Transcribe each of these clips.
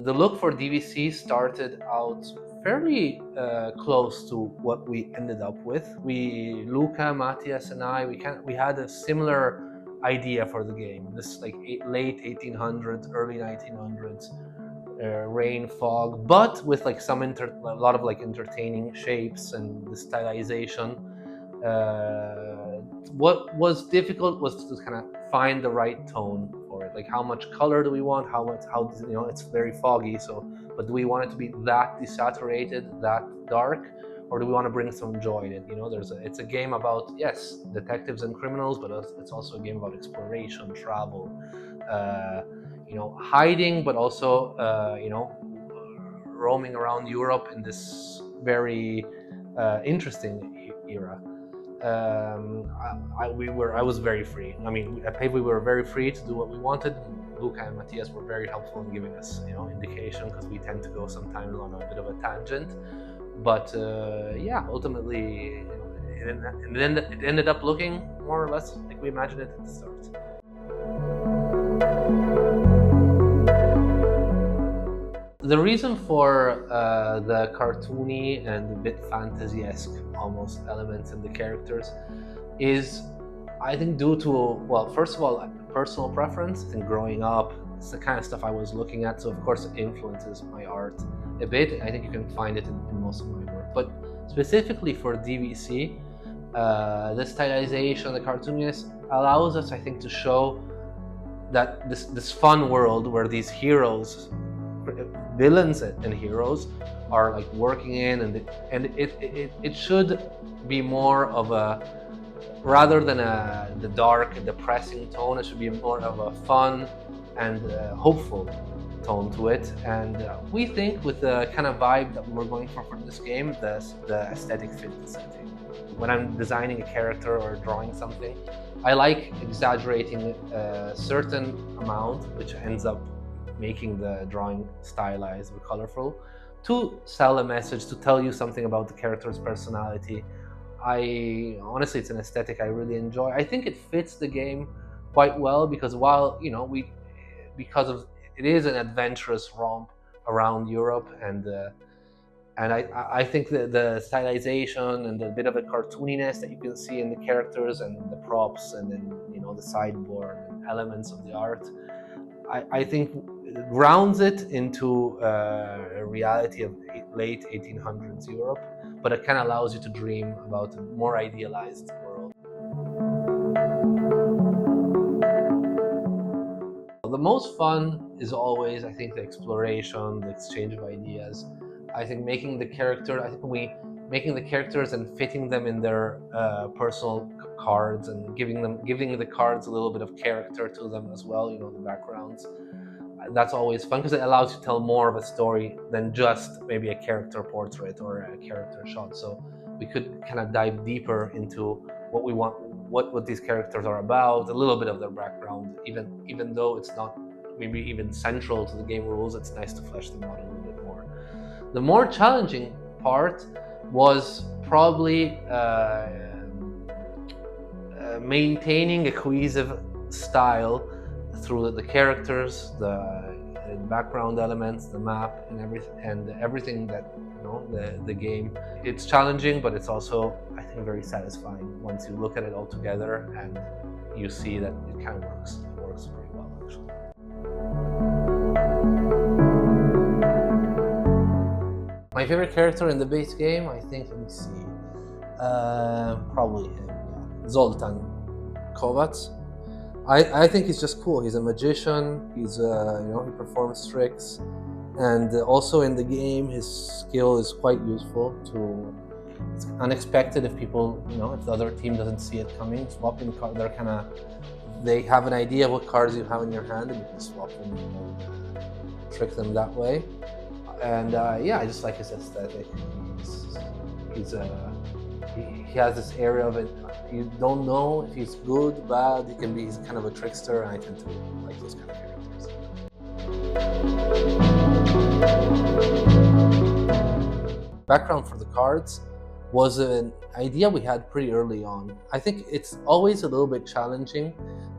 The look for DVC started out fairly close to what we ended up with. Luca, Matthias, and I, we had a similar idea for the game. This like late 1800s, early 1900s, rain, fog, but with like a lot of like entertaining shapes and the stylization. What was difficult was to kind of find the right tone for it. Like how much color do we want? How it's very foggy. So, but do we want it to be that desaturated, that dark, or do we want to bring some joy in it? It's a game about, yes, detectives and criminals, but it's also a game about exploration, travel, hiding, but also roaming around Europe in this very interesting era. I was very free. I mean, at Paveway we were very free to do what we wanted. Luca and Matthias were very helpful in giving us, indication, because we tend to go sometimes on a bit of a tangent. But ultimately, it ended up looking more or less like we imagined it at the start. The reason for the cartoony and a bit fantasy-esque almost elements in the characters is, I think, due to, well, first of all, personal preference. I think growing up, it's the kind of stuff I was looking at, so of course it influences my art a bit. I think you can find it in most of my work. But specifically for DVC, the stylization, the cartooniness allows us, I think, to show that this fun world where these heroes, villains and heroes, are like working in, and it should be more of a, rather than the dark, depressing tone, it should be more of a fun and hopeful tone to it. And we think with the kind of vibe that we're going for this game, the aesthetic fit the setting. When I'm designing a character or drawing something, I like exaggerating a certain amount, which ends up making the drawing stylized or colorful, to sell a message, to tell you something about the character's personality. Honestly, it's an aesthetic I really enjoy. I think it fits the game quite well, because while because of it is an adventurous romp around Europe, and I think the stylization and the bit of a cartooniness that you can see in the characters and the props, and then the sideboard and elements of the art, I think grounds it into a reality of late 1800s Europe, but it kind of allows you to dream about a more idealized world. The most fun is always, I think, the exploration, the exchange of ideas. I think making the characters and fitting them in their personal cards, and giving the cards a little bit of character to them as well, the backgrounds. That's always fun, because it allows you to tell more of a story than just maybe a character portrait or a character shot. So we could kind of dive deeper into what we want, what these characters are about, a little bit of their background, even though it's not maybe even central to the game rules. It's nice to flesh them out a little bit more. The more challenging part was probably maintaining a cohesive style through the characters, the background elements, the map, and everything that the game. It's challenging, but it's also, I think, very satisfying once you look at it all together and you see that it kind of works. It works pretty well, actually. My favorite character in the base game, I think, let me see, probably him, yeah. Zoltan Kovacs. I think he's just cool. He's a magician. He's he performs tricks, and also in the game, his skill is quite useful. It's unexpected if people, if the other team doesn't see it coming. Swapping cards, they have an idea of what cards you have in your hand, and you can swap them and trick them that way. And I just like his aesthetic. He has this area of it. You don't know if he's good, bad. He's kind of a trickster, and I tend to like those kind of characters. Background for the cards was an idea we had pretty early on. I think it's always a little bit challenging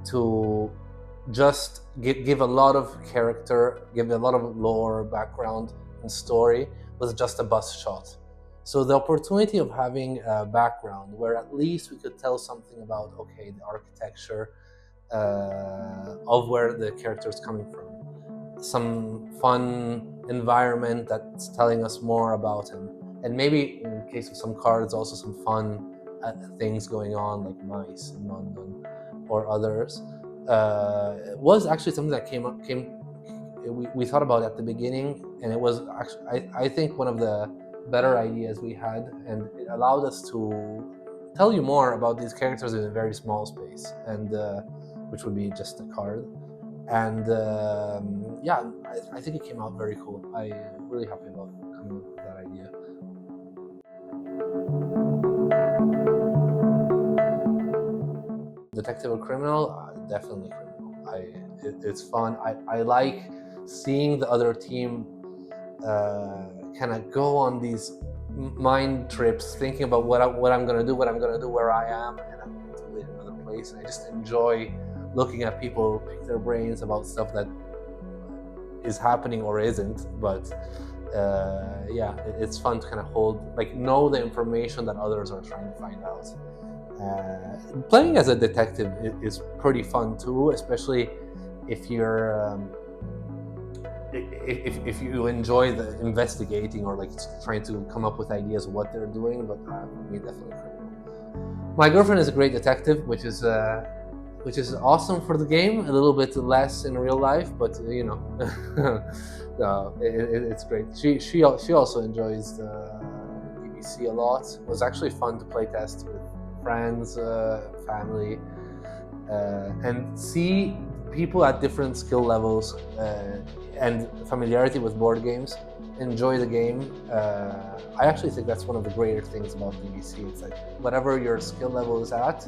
to just give a lot of character, give a lot of lore, background, and story was just a bus shot. So the opportunity of having a background where at least we could tell something about, okay, the architecture of where the character is coming from, some fun environment that's telling us more about him, and maybe in case of some cards, also some fun things going on, like mice in London or others. Was actually something that we thought about at the beginning, and it was actually I think one of the better ideas we had, and it allowed us to tell you more about these characters in a very small space, and which would be just a card. And yeah, I think it came out very cool. I'm really happy about coming up with that idea. Detective or criminal? Definitely criminal. It's fun. I like seeing the other team kind of go on these mind trips, thinking about what I'm gonna do, where I am, and I'm going to live in another place. And I just enjoy looking at people pick their brains about stuff that is happening or isn't. But yeah, it's fun to kind of know the information that others are trying to find out. Playing as a detective is pretty fun too, especially if you're if you enjoy the investigating or like trying to come up with ideas of what they're doing. But me, definitely criminal. My girlfriend is a great detective, which is awesome for the game. A little bit less in real life, but you know, no, it's great. She also enjoys the DBC a lot. It was actually fun to play test with friends, family, and see people at different skill levels and familiarity with board games enjoy the game. I actually think that's one of the greater things about DBC. It's like whatever your skill level is at,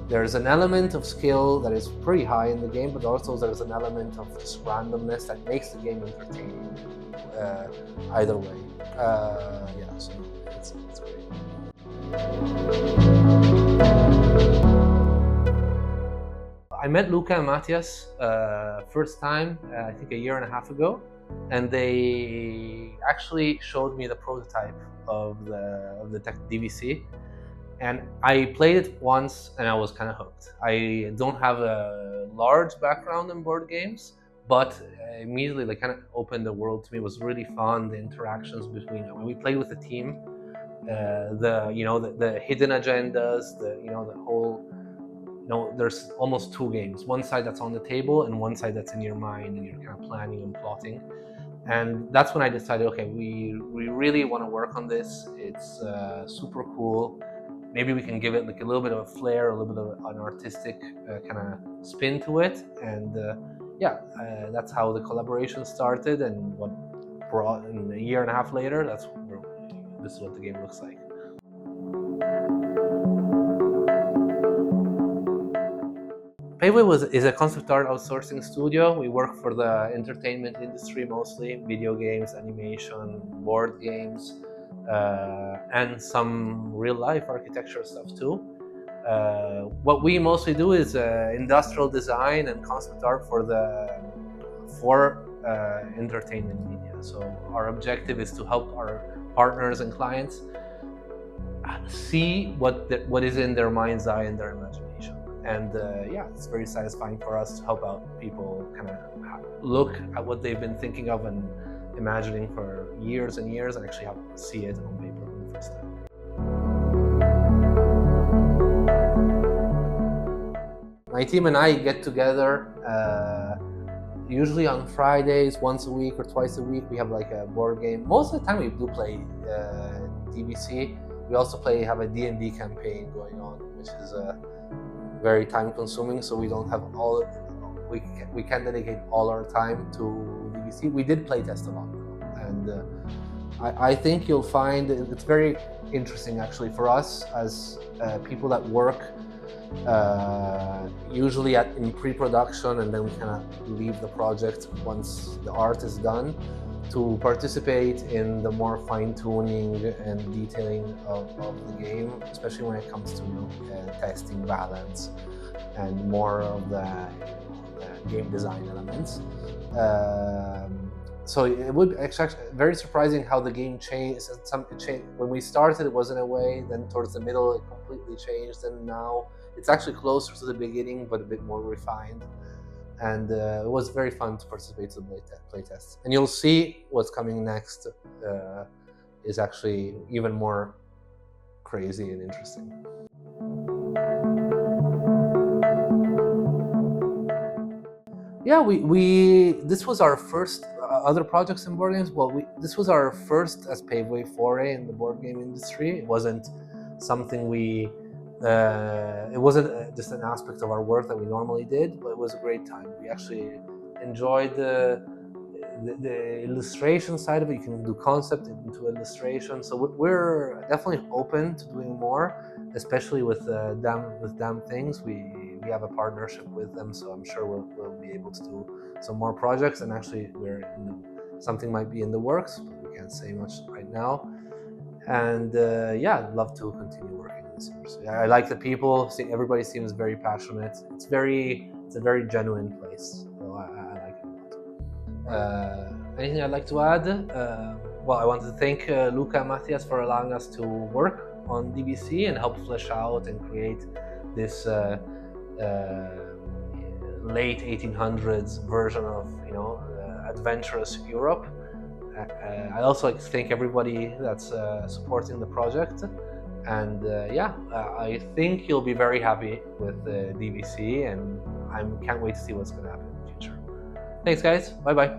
there's an element of skill that is pretty high in the game, but also there's an element of just randomness that makes the game entertaining either way. Yeah, so it's great. I met Luca and Matthias first time, I think a year and a half ago, and they actually showed me the prototype of the tech DVC, and I played it once and I was kind of hooked. I don't have a large background in board games, but immediately they kind of opened the world to me. It was really fun, the interactions between when we played with the team, the hidden agendas, the whole. There's almost two games, one side that's on the table and one side that's in your mind, and you're kind of planning and plotting. And that's when I decided, okay, we really want to work on this. It's super cool. Maybe we can give it like a little bit of a flair, a little bit of an artistic kind of spin to it. And that's how the collaboration started, and what brought in a year and a half later, this is what the game looks like. Paveway is a concept art outsourcing studio. We work for the entertainment industry mostly, video games, animation, board games, and some real life architecture stuff too. What we mostly do is industrial design and concept art for entertainment media. So our objective is to help our partners and clients see what is in their mind's eye and their imagination. And it's very satisfying for us to help out people kind of look at what they've been thinking of and imagining for years and years, and actually have to see it on paper for the first time. My team and I get together usually on Fridays, once a week or twice a week. We have like a board game. Most of the time we do play DBC. We also have a D&D campaign going on, which is very time consuming, so we don't have we can't dedicate all our time to DBC. We did play test a lot, and I think you'll find it's very interesting actually for us as people that work usually in pre-production, and then we kind of leave the project once the art is done, to participate in the more fine-tuning and detailing of the game, especially when it comes to testing balance and more of the game design elements. So it would actually very surprising how the game changed. When we started, it was in a way. Then towards the middle, it completely changed, and now it's actually closer to the beginning, but a bit more refined. And it was very fun to participate in the playtests. And you'll see what's coming next is actually even more crazy and interesting. Yeah, we this was our first other projects in board games. Well, this was our first as Paveway foray in the board game industry. It wasn't something it wasn't just an aspect of our work that we normally did, but it was a great time. We actually enjoyed the illustration side of it. You can do concept into illustration, so we're definitely open to doing more, especially with Damn Things. We have a partnership with them, so I'm sure we'll be able to do some more projects. And actually, something might be in the works, but we can't say much right now. And yeah, I'd love to continue working in this industry. I like the people. Everybody seems very passionate. It's a very genuine place. So I like it a lot. Anything I'd like to add? Well, I want to thank Luca and Matthias for allowing us to work on DBC and help flesh out and create this late 1800s version of adventurous Europe. I also like to thank everybody that's supporting the project, and yeah, I think you'll be very happy with DBC, and I can't wait to see what's going to happen in the future. Thanks, guys. Bye bye.